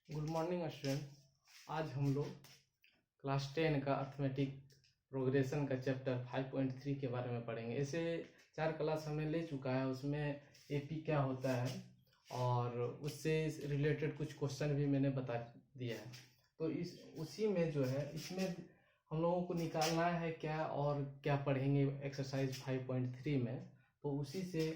Good morning student. आज हम लोग क्लास 10 का अर्थमेटिक प्रोग्रेशन का चैप्टर 5.3 के बारे में पढ़ेंगे। ऐसे 4 क्लास हमने ले चुका है, उसमें एपी क्या होता है और उससे रिलेटेड कुछ क्वेश्चन भी मैंने बता दिया है। तो उसी में जो है इसमें हम लोगों को निकालना है क्या और क्या पढ़ेंगे एक्सरसाइज 5.3 में। तो उसी से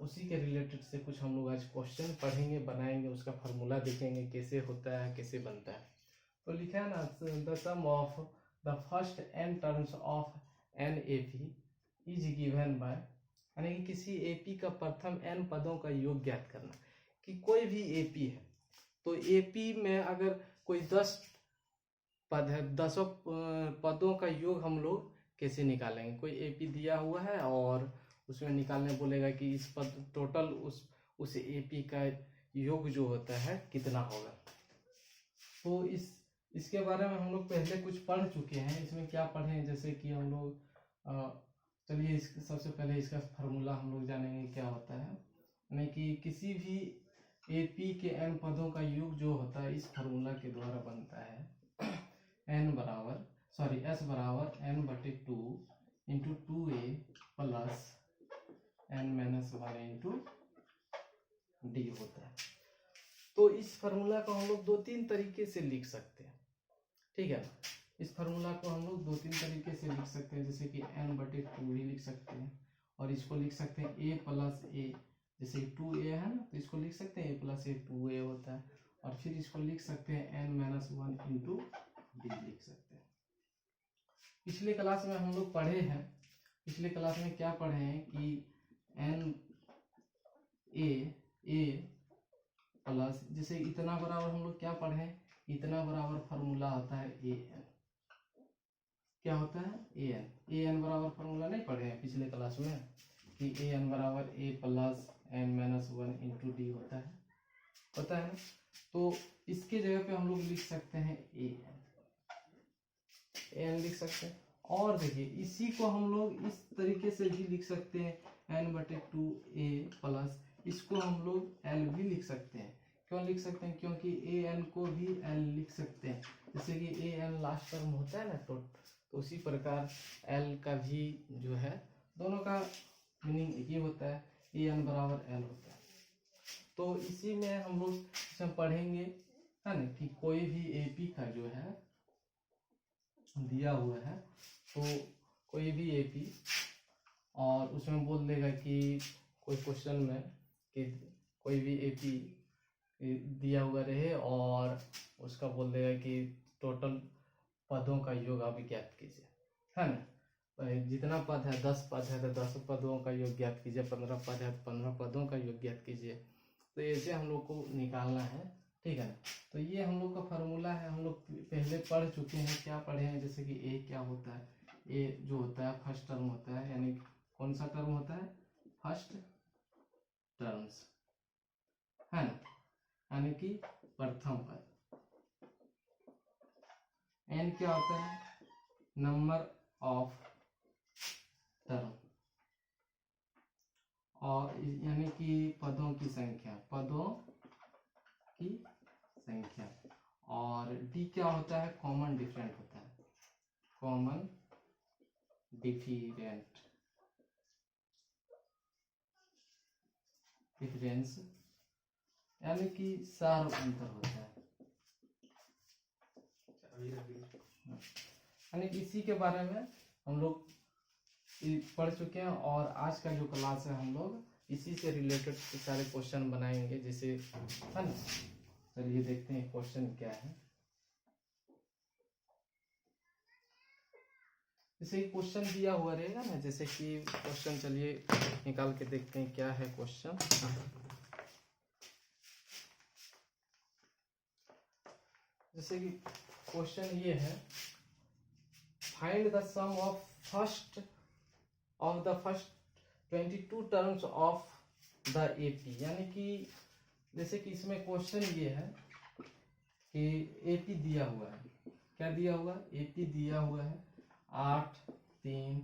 उसी के रिलेटेड से कुछ हम लोग आज क्वेश्चन पढ़ेंगे, बनाएंगे, उसका फार्मूला देखेंगे कैसे होता है, कैसे बनता है। तो लिखा है ना, the sum of the first n terms of an AP is given by, यानी कि किसी एपी का प्रथम n पदों का योग ज्ञात करना। कि कोई भी एपी है तो एपी में अगर कोई 10 पद है, 10 पदों का योग हम लोग कैसे निकालेंगे। कोई एपी दिया हुआ है और उसमें निकालने बोलेगा कि इस पद टोटल उस एपी का योग जो होता है कितना होगा। तो इसके बारे में हम लोग पहले कुछ पढ़ चुके हैं। इसमें क्या पढ़े हैं, जैसे कि हम लोग चलिए सबसे पहले इसका फार्मूला हम लोग जानेंगे क्या होता है। यानी कि किसी भी एपी के n पदों का योग जो होता है इस फार्मूला के द्वारा बनता है। S बराबर n/2 into 2a plus n-1 into D होता है। तो इस फार्मूला को हम लोग 2-3 तरीके से लिख सकते हैं, ठीक है। इस फार्मूला को हम लोग 2-3 तरीके से लिख सकते हैं, जैसे कि n/2 भी लिख सकते हैं और इसको लिख सकते हैं a प्लस a, जैसे 2a है ना, तो इसको लिख सकते हैं a प्लस a 2a होता है। और फिर इसको लिख सकते हैं n-1 इंटू डी लिख सकते हैं। पिछले क्लास में हम लोग पढ़े हैं, पिछले क्लास में क्या पढ़े हैं कि n a प्लस, जैसे इतना बराबर हम लोग क्या पढ़े, इतना बराबर फार्मूला होता है a n। क्या होता है a n बराबर फार्मूला नहीं पढ़े हैं पिछले क्लास में कि a n बराबर a plus n-1 into D होता है ना। तो इसके जगह पे हम लोग लिख सकते हैं a n लिख सकते हैं। और देखिए इसी को हम लोग इस तरीके से भी लिख सकते हैं n/2a प्लस, इसको हम लोग l भी लिख सकते हैं। क्यों लिख सकते हैं, क्योंकि a n को भी l लिख सकते हैं, जैसे कि a n लास्ट टर्म होता है ना तो उसी प्रकार l का भी जो है, दोनों का मीनिंग एक ही होता है, a n बराबर l होता है। तो इसी में हम लोग इसमें पढ़ेंगे है ना कि कोई भी एपी का जो है दिया हुआ है, तो कोई भी एपी और उसमें बोल देगा कि कोई क्वेश्चन में कि कोई भी एपी दिया हुआ रहे और उसका बोल देगा कि टोटल पदों का योग आप ज्ञात कीजिए, है ना। जितना पद है 10 पद है तो 10 पदों का योग ज्ञात कीजिए, 15 पद है तो 15 पदों का योग ज्ञात कीजिए। तो ऐसे हम लोग को निकालना है, ठीक है ना। तो ये हम लोग का फार्मूला है, हम लोग पहले पढ़ चुके हैं। क्या पढ़े हैं, जैसे कि ए क्या होता है, ए जो होता है फर्स्ट टर्म होता है, यानी कौन सा टर्म होता है, फर्स्ट टर्म्स, है ना, यानी कि प्रथम पद। एन क्या होता है, नंबर ऑफ टर्म, और यानी कि पदों की संख्या, और डी क्या होता है, कॉमन डिफरेंट होता है, कॉमन डिफरेंस, यानी कि सार अंतर होता है। यानी इसी के बारे में हम लोग पढ़ चुके हैं और आज का जो क्लास है हम लोग इसी से रिलेटेड सारे क्वेश्चन बनाएंगे, जैसे है ना। चलिए देखते हैं क्वेश्चन क्या है। जैसे क्वेश्चन दिया हुआ रहेगा ना, जैसे कि क्वेश्चन, चलिए निकाल के देखते हैं क्या है क्वेश्चन। जैसे कि क्वेश्चन ये है, find the sum of the first 22 terms of the AP. यानी कि जैसे कि इसमें क्वेश्चन ये है कि एपी दिया हुआ है, क्या दिया हुआ है, एपी दिया हुआ है 8 3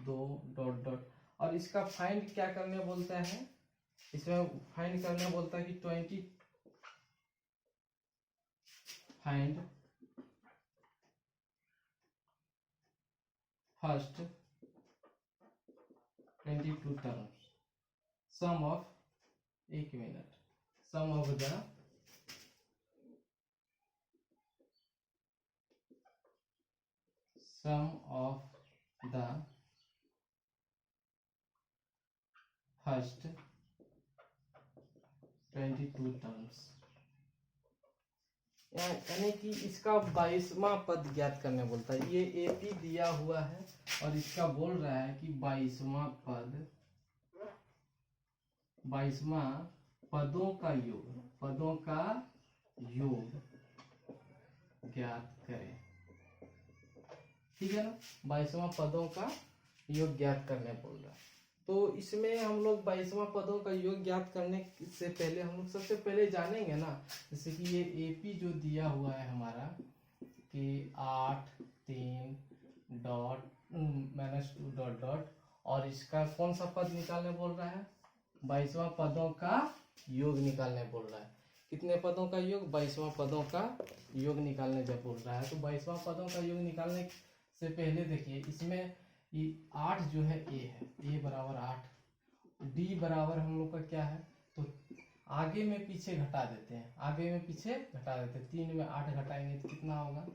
2 ... और इसका फाइंड क्या करने बोलता है, इसमें फाइंड करने बोलता है कि find first 22 terms some of, एक minute, some of the first 22 terms, यानी कि इसका 22वां पद ज्ञात करने बोलता है। ये एपी दिया हुआ है और इसका बोल रहा है कि 22वां पद, 22वां पदों का योग ज्ञात करें। ठीक है ना, 22वां पदों का योग ज्ञात करने बोल रहा है। तो इसमें हम लोग 22वां पदों का योग ज्ञात करने से पहले हम लोग सबसे पहले जानेंगे ना, जैसे कि ये एपी जो दिया हुआ है हमारा कि 8 3 डॉट -2 डॉट डॉट, और इसका कौन सा पद निकालने बोल रहा है, 22वां पदों का योग निकालने बोल रहा है। कितने पदों का योग, 22वां पदों का योग निकालने जब बोल रहा है, तो 22वां पदों का योग निकालने से पहले देखिए इसमें ये 8 जो है ए है, ए बराबर 8, डी बराबर हम लोग का क्या है, तो आगे में पीछे घटा देते हैं, आगे में पीछे घटा देते हैं, 3 में 8 घटाएंगे तो कितना होगा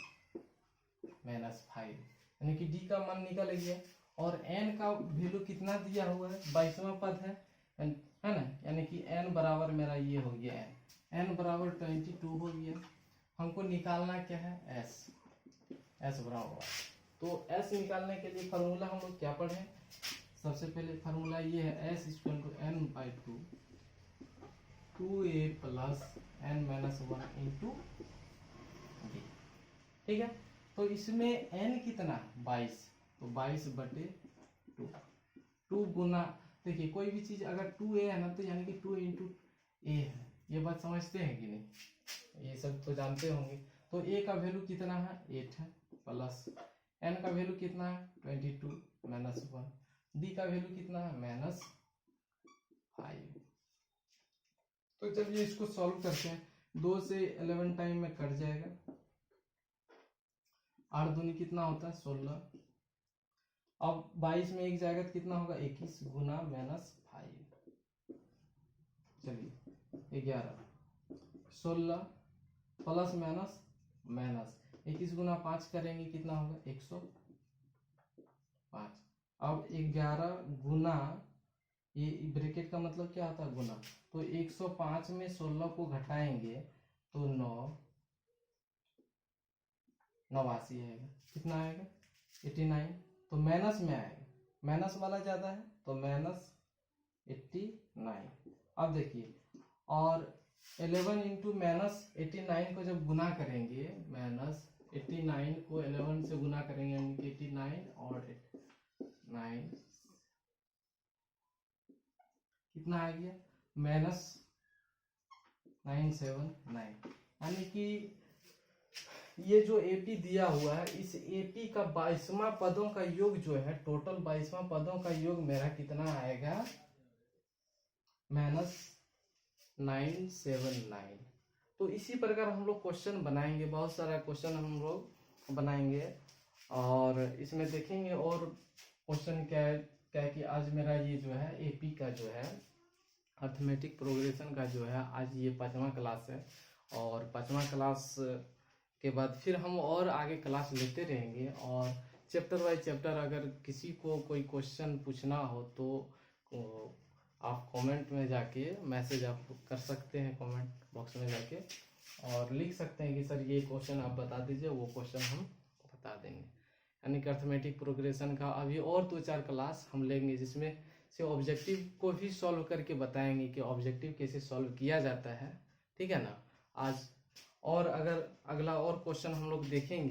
-5, यानी कि डी का मान निकल गया। और एन का वैल्यू कितना दिया हुआ है, 22वां पद है ना, यानी कि एन बराबर मेरा ये हो गया है, एन बराबर 22 हो गया। हमको निकालना क्या है, एस बराबर, तो एस निकालने के लिए फार्मूला हम लोग क्या पढ़े, सबसे पहले फार्मूला ये है S equal to n by 2a plus n minus 1 into D. ठीक है, तो इसमें n कितना 22, तो 22/2, 2 गुना, देखिए कोई भी चीज अगर 2a है ना तो यानी कि 2 इंटू ए है, ये बात समझते हैं कि नहीं, ये सब तो जानते होंगे। तो a का वैल्यू कितना है 8 है, प्लस n का वैल्यू कितना है 22 माइनस 1, d का वैल्यू कितना है -5। तो चलिए इसको सॉल्व करते हैं, 2 से 11 टाइम में कट जाएगा, 8 दूनी कितना होता है 16, अब 22 में एक जाएगा तो कितना होगा 21 गुना -5, चलिए 11, 16 प्लस माइनस 21 गुना 5 करेंगे कितना होगा 105। अब 11 गुना, ये ब्रैकेट का मतलब क्या होता है गुना, तो 105 में 16 को घटाएंगे तो 89 आएगा, कितना आएगा 89, तो माइनस में आएगा, माइनस वाला ज्यादा है तो -89। अब देखिए, और 11 इंटू -89 को जब गुना करेंगे, -89 को 11 से गुना करेंगे यानी कि 89 और 9 कितना आ गया -979, यानी कि ये जो एपी दिया हुआ है, इस एपी का 22वां पदों का योग जो है, टोटल 22वां पदों का योग मेरा कितना आएगा -979। तो इसी प्रकार हम लोग क्वेश्चन बनाएंगे, बहुत सारा क्वेश्चन हम लोग बनाएंगे, और इसमें देखेंगे और क्वेश्चन क्या है कि आज मेरा ये जो है एपी का जो है अर्थमेटिक प्रोग्रेशन का जो है, आज ये 5वां क्लास है, और 5वां क्लास के बाद फिर हम और आगे क्लास लेते रहेंगे, और चैप्टर बाय चैप्टर अगर किसी को कोई क्वेश्चन पूछना हो तो आप कमेंट में जाके मैसेज आप कर सकते हैं, कमेंट बॉक्स में जाके, और लिख सकते हैं कि सर ये क्वेश्चन आप बता दीजिए, वो क्वेश्चन हम बता देंगे। यानी कि अर्थमेटिक प्रोग्रेशन का अभी और 2-4 क्लास हम लेंगे, जिसमें से ऑब्जेक्टिव को भी सॉल्व करके बताएंगे कि ऑब्जेक्टिव कैसे सॉल्व किया जाता है। ठीक है ना, आज और अगर अगला और क्वेश्चन हम लोग देखेंगे।